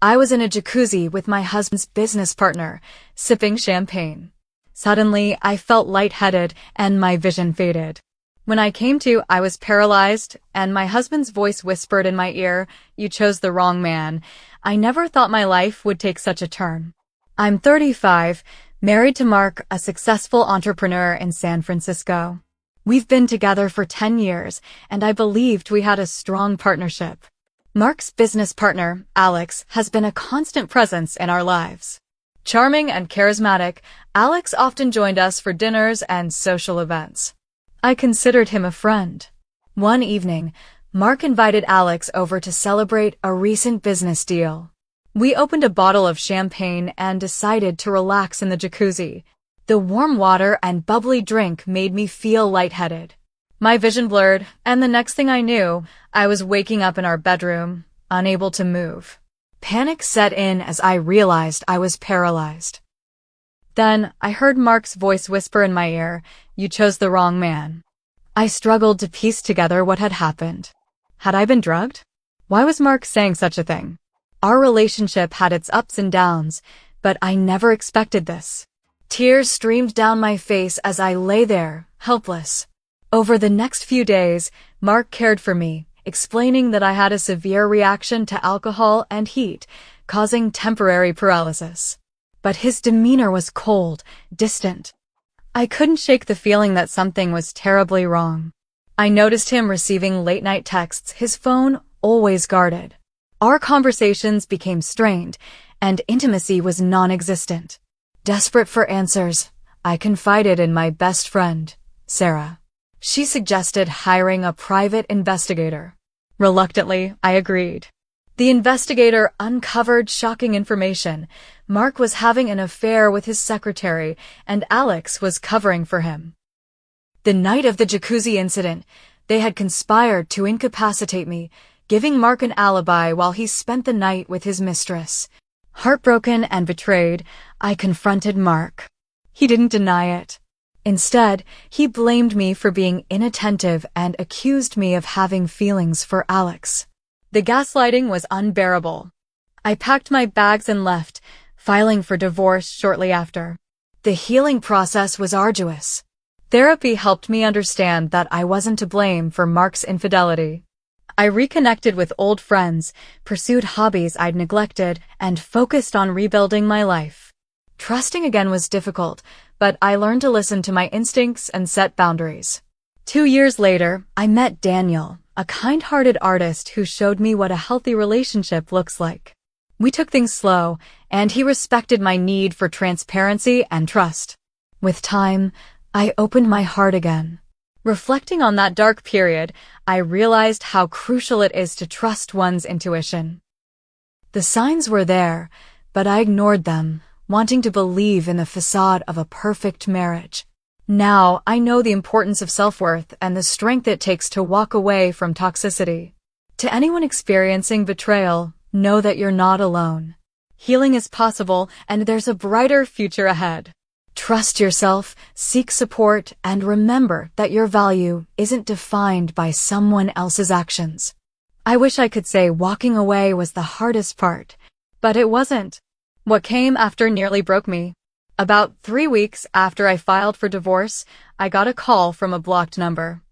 I was in a jacuzzi with my husband's business partner, sipping champagne. Suddenly, I felt lightheaded and my vision faded. When I came to, I was paralyzed, and my husband's voice whispered in my ear, "You chose the wrong man." I never thought my life would take such a turn. I'm 35, married to Mark, a successful entrepreneur in San Francisco. We've been together for 10 years, and I believed we had a strong partnership. Mark's business partner, Alex, has been a constant presence in our lives. Charming and charismatic, Alex often joined us for dinners and social events. I considered him a friend. One evening, Mark invited Alex over to celebrate a recent business deal. We opened a bottle of champagne and decided to relax in the jacuzzi. The warm water and bubbly drink made me feel lightheaded. My vision blurred, and the next thing I knew, I was waking up in our bedroom, unable to move. Panic set in as I realized I was paralyzed. Then, I heard Mark's voice whisper in my ear, "You chose the wrong man." I struggled to piece together what had happened. Had I been drugged? Why was Mark saying such a thing? Our relationship had its ups and downs, but I never expected this. Tears streamed down my face as I lay there, helpless. Over the next few days, Mark cared for me, explaining that I had a severe reaction to alcohol and heat, causing temporary paralysis. But his demeanor was cold, distant. I couldn't shake the feeling that something was terribly wrong. I noticed him receiving late-night texts, his phone always guarded. Our conversations became strained, and intimacy was non-existent. Desperate for answers, I confided in my best friend, Sarah. She suggested hiring a private investigator. Reluctantly, I agreed. The investigator uncovered shocking information. Mark was having an affair with his secretary, and Alex was covering for him. The night of the jacuzzi incident, they had conspired to incapacitate me, giving Mark an alibi while he spent the night with his mistress. Heartbroken and betrayed, I confronted Mark. He didn't deny it. Instead, he blamed me for being inattentive and accused me of having feelings for Alex. The gaslighting was unbearable. I packed my bags and left, filing for divorce shortly after. The healing process was arduous. Therapy helped me understand that I wasn't to blame for Mark's infidelity. I reconnected with old friends, pursued hobbies I'd neglected, and focused on rebuilding my life. Trusting again was difficult, but I learned to listen to my instincts and set boundaries. 2 years later, I met Daniel, a kind-hearted artist who showed me what a healthy relationship looks like. We took things slow, and he respected my need for transparency and trust. With time, I opened my heart again. Reflecting on that dark period, I realized how crucial it is to trust one's intuition. The signs were there, but I ignored them, wanting to believe in the facade of a perfect marriage. Now, I know the importance of self-worth and the strength it takes to walk away from toxicity. To anyone experiencing betrayal, know that you're not alone. Healing is possible, and there's a brighter future ahead. Trust yourself, seek support, and remember that your value isn't defined by someone else's actions. I wish I could say walking away was the hardest part, but it wasn't. What came after nearly broke me. About 3 weeks after I filed for divorce, I got a call from a blocked number.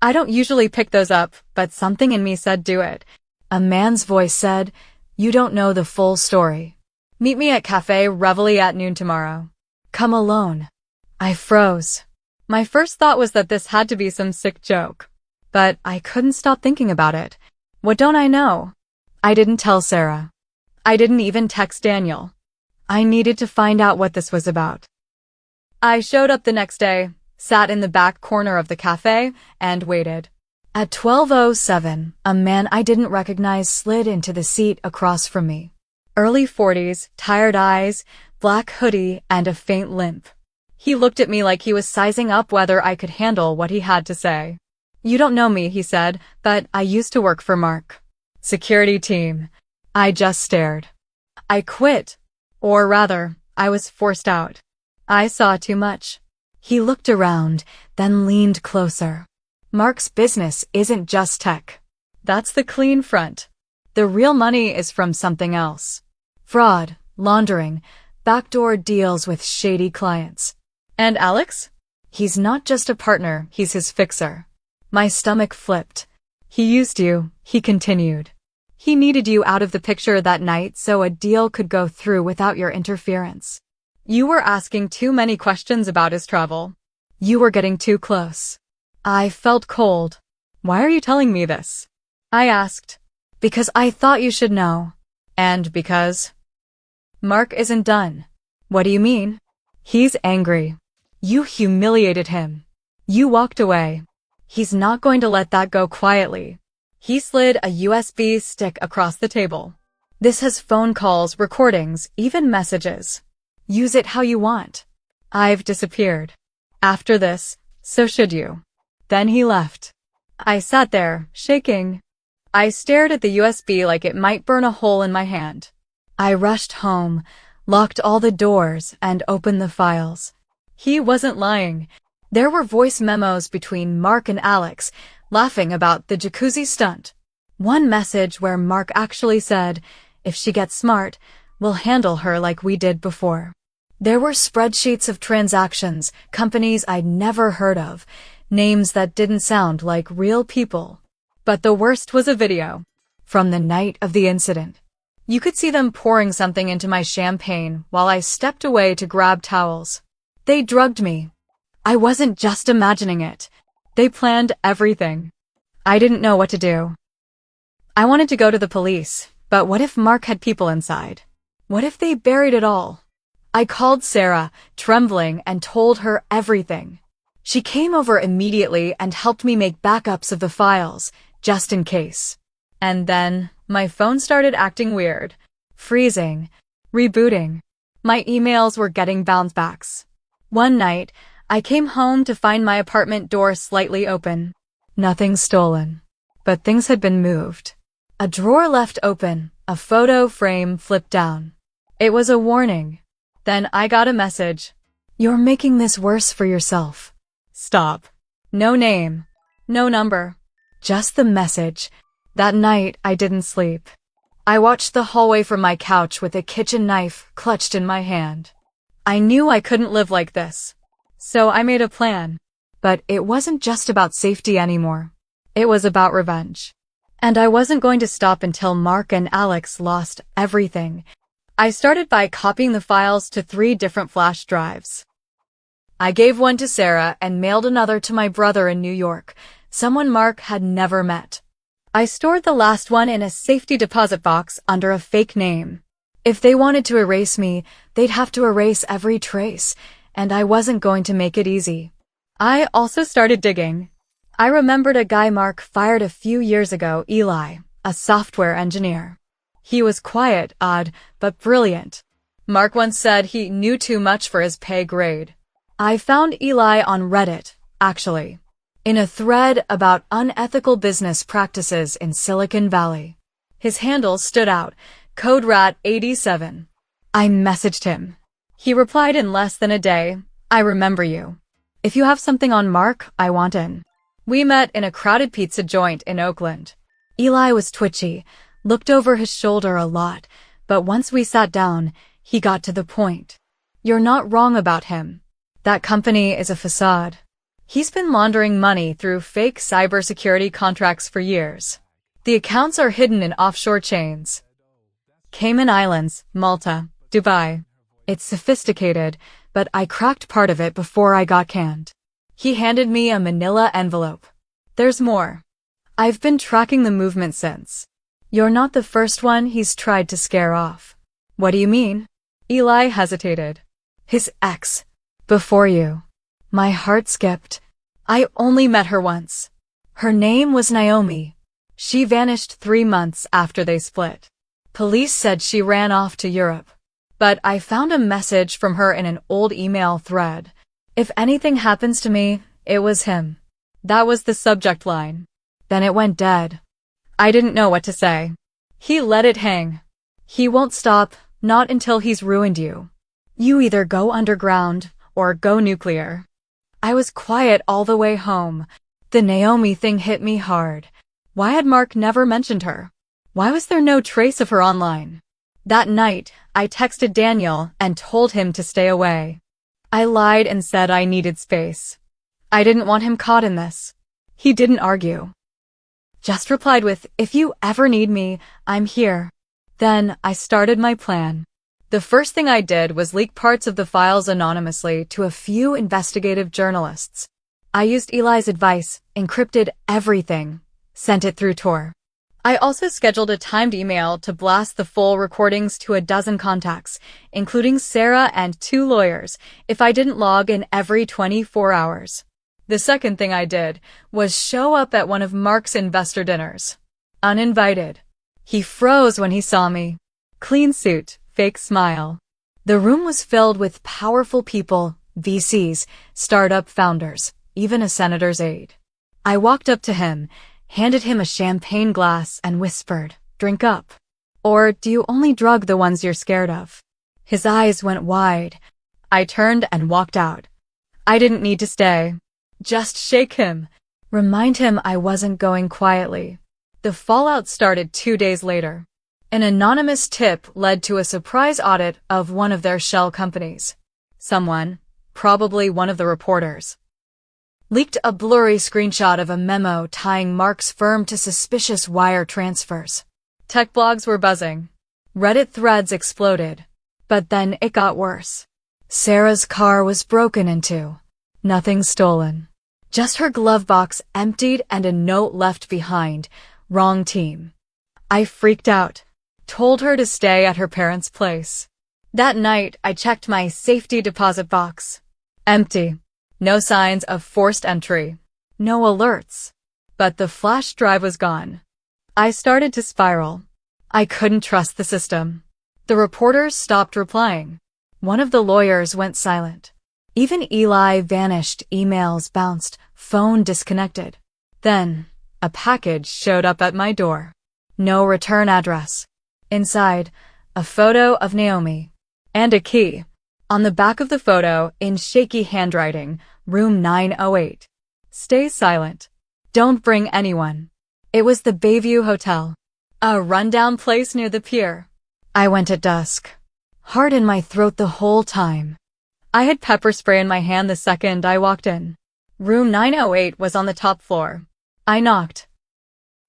I don't usually pick those up, but something in me said do it. A man's voice said, "You don't know the full story. Meet me at Cafe Reveille at noon tomorrow. Come alone." I froze. My first thought was that this had to be some sick joke. But I couldn't stop thinking about it. What don't I know? I didn't tell Sarah. I didn't even text Daniel. I needed to find out what this was about. I showed up the next day, sat in the back corner of the cafe, and waited. At 12:07, a man I didn't recognize slid into the seat across from me. Early 40s, tired eyes, black hoodie, and a faint limp. He looked at me like he was sizing up whether I could handle what he had to say. "You don't know me," he said, "but I used to work for Mark. Security team." I just stared. I quit. Or rather, I was forced out. I saw too much. He looked around, then leaned closer. Mark's business isn't just tech. That's the clean front. The real money is from something else. Fraud, laundering, backdoor deals with shady clients. And Alex? He's not just a partner, he's his fixer. My stomach flipped. He used you, he continued. He needed you out of the picture that night so a deal could go through without your interference. You were asking too many questions about his travel. You were getting too close. I felt cold. Why are you telling me this? I asked. Because I thought you should know. And because Mark isn't done. What do you mean? He's angry. You humiliated him. You walked away. He's not going to let that go quietly. He slid a USB stick across the table. This has phone calls, recordings, even messages. Use it how you want. I've disappeared. After this, so should you. Then he left. I sat there, shaking. I stared at the USB like it might burn a hole in my hand. I rushed home, locked all the doors, and opened the files. He wasn't lying. There were voice memos between Mark and Alex, laughing about the jacuzzi stunt. One message where Mark actually said, if she gets smart, we'll handle her like we did before. There were spreadsheets of transactions, companies I'd never heard of, names that didn't sound like real people. But the worst was a video. From the night of the incident. You could see them pouring something into my champagne while I stepped away to grab towels. They drugged me. I wasn't just imagining it. They planned everything. I didn't know what to do. I wanted to go to the police, but what if Mark had people inside? What if they buried it all? I called Sarah, trembling, and told her everything. She came over immediately and helped me make backups of the files, just in case. And then, my phone started acting weird. Freezing. Rebooting. My emails were getting bounce backs. One night, I came home to find my apartment door slightly open. Nothing stolen. But things had been moved. A drawer left open, a photo frame flipped down. It was a warning. Then I got a message. You're making this worse for yourself. Stop. No name. No number. Just the message. That night, I didn't sleep. I watched the hallway from my couch with a kitchen knife clutched in my hand. I knew I couldn't live like this. So I made a plan. But it wasn't just about safety anymore. It was about revenge. And I wasn't going to stop until Mark and Alex lost everything. I started by copying the files to 3 different flash drives. I gave one to Sarah and mailed another to my brother in New York, someone Mark had never met. I stored the last one in a safety deposit box under a fake name. If they wanted to erase me, they'd have to erase every trace, and I wasn't going to make it easy. I also started digging. I remembered a guy Mark fired a few years ago, Eli, a software engineer. He was quiet, odd, but brilliant. Mark once said he knew too much for his pay grade. I found Eli on Reddit, actually, in a thread about unethical business practices in Silicon Valley. His handle stood out, CodeRat87. I messaged him. He replied in less than a day, I remember you. If you have something on Mark, I want in. We met in a crowded pizza joint in Oakland. Eli was twitchy, looked over his shoulder a lot, but once we sat down, he got to the point. You're not wrong about him. That company is a facade. He's been laundering money through fake cybersecurity contracts for years. The accounts are hidden in offshore chains. Cayman Islands, Malta, Dubai. It's sophisticated, but I cracked part of it before I got canned. He handed me a manila envelope. There's more. I've been tracking the movement since. You're not the first one he's tried to scare off. What do you mean? Eli hesitated. His ex. Before you. My heart skipped. I only met her once. Her name was Naomi. She vanished 3 months after they split. Police said she ran off to Europe. But I found a message from her in an old email thread. If anything happens to me, it was him. That was the subject line. Then it went dead. I didn't know what to say. He let it hang. He won't stop, not until he's ruined you. You either go underground or go nuclear. I was quiet all the way home. The Naomi thing hit me hard. Why had Mark never mentioned her? Why was there no trace of her online? That night, I texted Daniel and told him to stay away. I lied and said I needed space. I didn't want him caught in this. He didn't argue. Just replied with, "If you ever need me, I'm here." Then I started my plan. The first thing I did was leak parts of the files anonymously to a few investigative journalists. I used Eli's advice, encrypted everything, sent it through Tor. I also scheduled a timed email to blast the full recordings to a dozen contacts, including Sarah and 2 lawyers, if I didn't log in every 24 hours. The second thing I did was show up at one of Mark's investor dinners. Uninvited. He froze when he saw me. Clean suit, fake smile. The room was filled with powerful people, VCs, startup founders, even a senator's aide. I walked up to him, handed him a champagne glass, and whispered, "Drink up. Or do you only drug the ones you're scared of?" His eyes went wide. I turned and walked out. I didn't need to stay. Just shake him. Remind him I wasn't going quietly. The fallout started 2 days later. An anonymous tip led to a surprise audit of one of their shell companies. Someone, probably one of the reporters, leaked a blurry screenshot of a memo tying Mark's firm to suspicious wire transfers. Tech blogs were buzzing. Reddit threads exploded. But then it got worse. Sarah's car was broken into. Nothing stolen. Just her glove box emptied and a note left behind. Wrong team. I freaked out. Told her to stay at her parents' place. That night, I checked my safety deposit box. Empty. No signs of forced entry. No alerts. But the flash drive was gone. I started to spiral. I couldn't trust the system. The reporters stopped replying. One of the lawyers went silent. Even Eli vanished, emails bounced, phone disconnected. Then, a package showed up at my door. No return address. Inside, a photo of Naomi. And a key. On the back of the photo, in shaky handwriting, room 908. Stay silent. Don't bring anyone. It was the Bayview Hotel. A rundown place near the pier. I went at dusk. Heart in my throat the whole time. I had pepper spray in my hand the second I walked in. Room 908 was on the top floor. I knocked.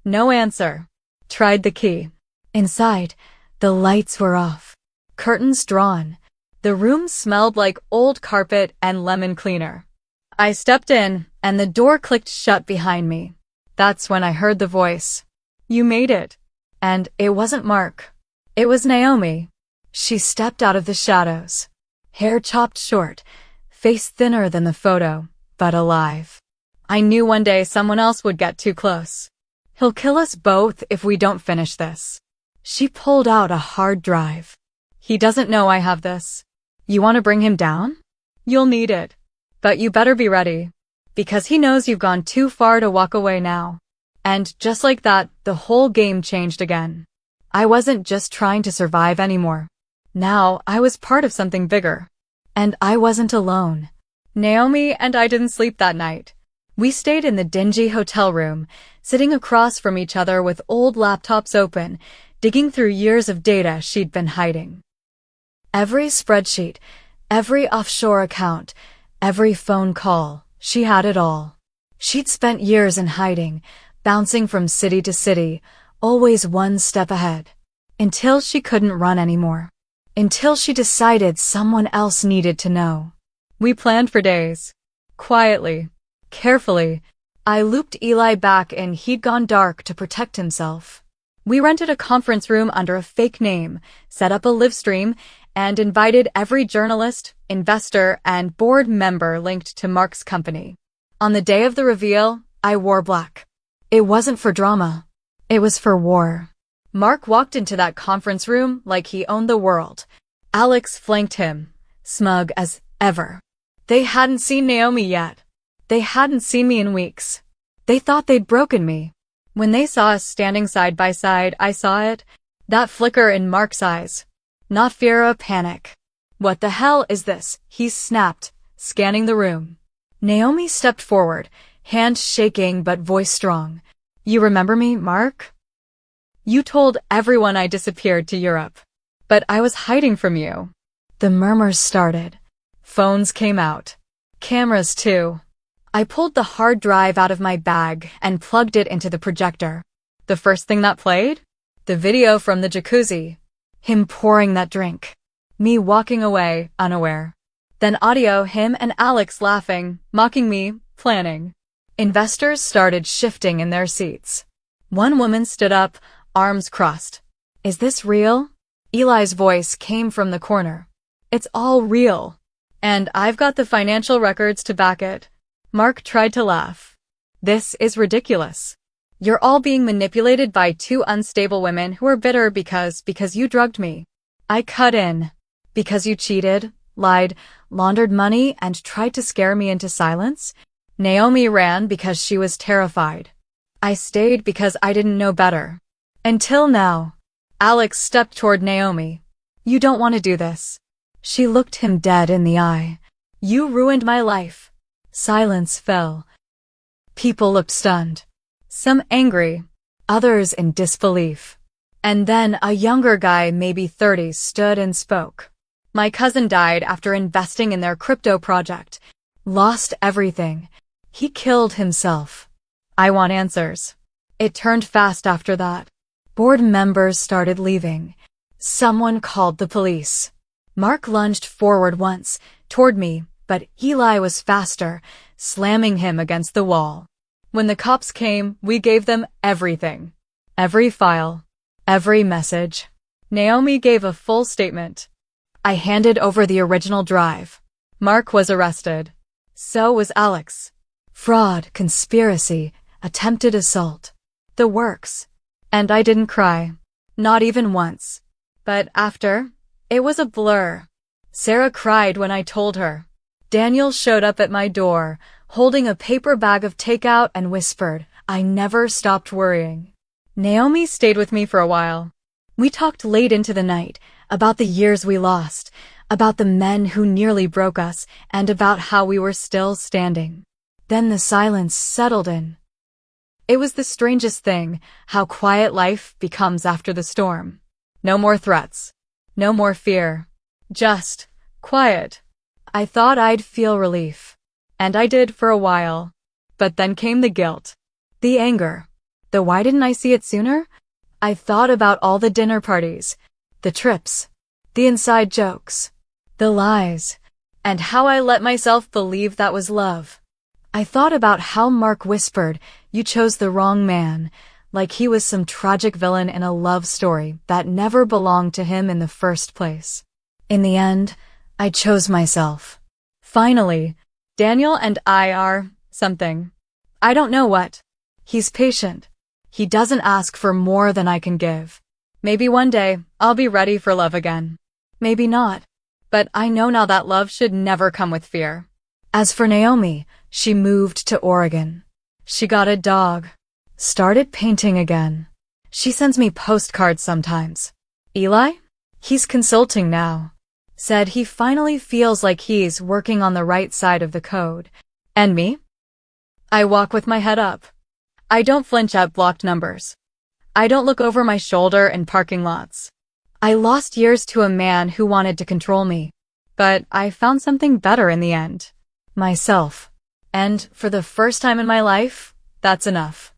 No answer. Tried the key. Inside, the lights were off. Curtains drawn. The room smelled like old carpet and lemon cleaner. I stepped in, and the door clicked shut behind me. That's when I heard the voice. "You made it." And it wasn't Mark. It was Naomi. She stepped out of the shadows. Hair chopped short, face thinner than the photo, but alive. I knew one day someone else would get too close. "He'll kill us both if we don't finish this." She pulled out a hard drive. "He doesn't know I have this. You want to bring him down? You'll need it. But you better be ready. Because he knows you've gone too far to walk away now." And just like that, the whole game changed again. I wasn't just trying to survive anymore. Now I was part of something bigger. And I wasn't alone. Naomi and I didn't sleep that night. We stayed in the dingy hotel room, sitting across from each other with old laptops open, digging through years of data she'd been hiding. Every spreadsheet, every offshore account, every phone call, she had it all. She'd spent years in hiding, bouncing from city to city, always one step ahead. Until she couldn't run anymore. Until she decided someone else needed to know. We planned for days. Quietly. Carefully. I looped Eli back and he'd gone dark to protect himself. We rented a conference room under a fake name, set up a live stream, and invited every journalist, investor, and board member linked to Mark's company. On the day of the reveal, I wore black. It wasn't for drama. It was for war. Mark walked into that conference room like he owned the world. Alex flanked him, smug as ever. They hadn't seen Naomi yet. They hadn't seen me in weeks. They thought they'd broken me. When they saw us standing side by side, I saw it. That flicker in Mark's eyes. Not fear or panic. "What the hell is this?" he snapped, scanning the room. Naomi stepped forward, hand shaking but voice strong. "You remember me, Mark? You told everyone I disappeared to Europe. But I was hiding from you. The murmurs started. Phones came out. Cameras too. I pulled the hard drive out of my bag and plugged it into the projector. The first thing that played? The video from the jacuzzi. Him pouring that drink. Me walking away, unaware. Then audio, him and Alex laughing, mocking me, planning. Investors started shifting in their seats. One woman stood up, arms crossed. Is this real? Eli's voice came from the corner. It's all real. And I've got the financial records to back it. Mark tried to laugh. This is ridiculous. You're all being manipulated by two unstable women who are bitter because you drugged me. I cut in. Because you cheated, lied, laundered money, and tried to scare me into silence? Naomi ran because she was terrified. I stayed because I didn't know better. Until now. Alex stepped toward Naomi. You don't want to do this. She looked him dead in the eye. You ruined my life. Silence fell. People looked stunned. Some angry, others in disbelief. And then a younger guy, maybe 30s, stood and spoke. My cousin died after investing in their crypto project. Lost everything. He killed himself. I want answers. It turned fast after that. Board members started leaving. Someone called the police. Mark lunged forward once, toward me, but Eli was faster, slamming him against the wall. When the cops came, we gave them everything. Every file. Every message. Naomi gave a full statement. I handed over the original drive. Mark was arrested. So was Alex. Fraud, conspiracy, attempted assault. The works. And I didn't cry. Not even once. But after, it was a blur. Sarah cried when I told her. Daniel showed up at my door, holding a paper bag of takeout and whispered, I never stopped worrying. Naomi stayed with me for a while. We talked late into the night, about the years we lost, about the men who nearly broke us, and about how we were still standing. Then the silence settled in. It was the strangest thing, how quiet life becomes after the storm. No more threats. No more fear. Just quiet. I thought I'd feel relief. And I did for a while. But then came the guilt. The anger. The why didn't I see it sooner? I thought about all the dinner parties. The trips. The inside jokes. The lies. And how I let myself believe that was love. I thought about how Mark whispered, you chose the wrong man, like he was some tragic villain in a love story that never belonged to him in the first place. In the end, I chose myself. Finally, Daniel and I are something. I don't know what. He's patient. He doesn't ask for more than I can give. Maybe one day I'll be ready for love again. Maybe not. But I know now that love should never come with fear. As for Naomi, she moved to Oregon. She got a dog. Started painting again. She sends me postcards sometimes. Eli? He's consulting now. Said he finally feels like he's working on the right side of the code. And me? I walk with my head up. I don't flinch at blocked numbers. I don't look over my shoulder in parking lots. I lost years to a man who wanted to control me. But I found something better in the end. Myself. And for the first time in my life, that's enough.